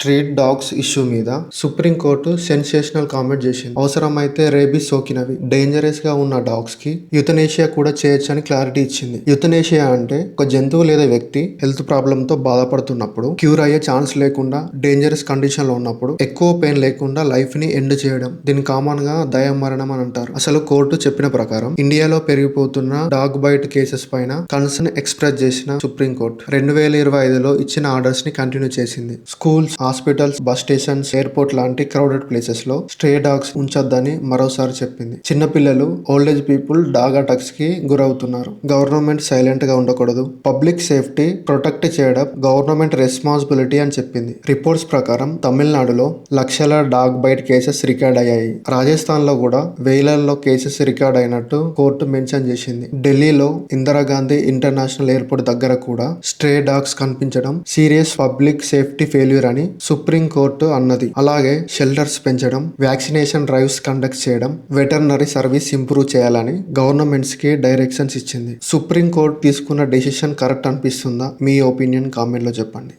Street dogs issue మీద supreme court sensational comment చేసింది. అవసరమైతే రేబీస్ సోకినవి డేంజరస్ గా ఉన్న డాగ్స్ కి యుతనేషియా కూడా చేయొచ్చని క్లారిటీ ఇచ్చింది. యుతనేషియా అంటే ఒక జంతువు లేదా వ్యక్తి హెల్త్ ప్రాబ్లమ్ తో బాధపడుతున్నప్పుడు, క్యూర్ అయ్యే ఛాన్స్ లేకుండా, డేంజరస్ కండిషన్ లో ఉన్నప్పుడు, ఎక్కువ పెయిన్ లేకుండా లైఫ్ ని ఎండ్ చేయడం. దీన్ని కామన్ గా దయామరణం అని అంటారు. అసలు కోర్టు చెప్పిన ప్రకారం ఇండియాలో పెరిగిపోతున్న డాగ్ బైట్ కేసెస్ పైన కన్సర్న్ ఎక్స్ప్రెస్ చేసిన సుప్రీంకోర్టు 2025లో ఇచ్చిన ఆర్డర్స్ ని కంటిన్యూ చేసింది. Schools, hospitals, bus stations, airport లాంటి క్రౌడెడ్ ప్లేసెస్ లో స్ట్రే డాగ్స్ ఉంచొద్దని మరోసారి చెప్పింది. చిన్నపిల్లలు, ఓల్డేజ్ పీపుల్ డాగ్ అటాక్స్ కి గురవుతున్నారు. గవర్నమెంట్ సైలెంట్ గా ఉండకూడదు. పబ్లిక్ సేఫ్టీ ప్రొటెక్ట్ చేయడం గవర్నమెంట్ రెస్పాన్సిబిలిటీ అని చెప్పింది. రిపోర్ట్స్ ప్రకారం తమిళనాడులో లక్షల డాగ్ బైట్ కేసెస్ రికార్డ్ అయ్యాయి. రాజస్థాన్ లో కూడా వేలల్లో కేసెస్ రికార్డ్ అయినట్టు కోర్టు మెన్షన్ చేసింది. ఢిల్లీలో ఇందిరాగాంధీ ఇంటర్నేషనల్ ఎయిర్పోర్ట్ దగ్గర కూడా స్ట్రే డాగ్స్ కనిపించడం సీరియస్ పబ్లిక్ సేఫ్టీ ఫెయిల్యూర్ అని సుప్రీం కోర్టు అన్నది. అలాగే షెల్టర్స్ పెంచడం, వ్యాక్సినేషన్ డ్రైవ్స్ కండక్ట్ చేయడం, వెటర్నరీ సర్వీస్ ఇంప్రూవ్ చేయాలని గవర్నమెంట్స్ కి డైరెక్షన్స్ ఇచ్చింది. సుప్రీం కోర్టు తీసుకున్న డెసిషన్ కరెక్ట్ అనిపిస్తుందా? మీ ఒపీనియన్ కామెంట్ లో చెప్పండి.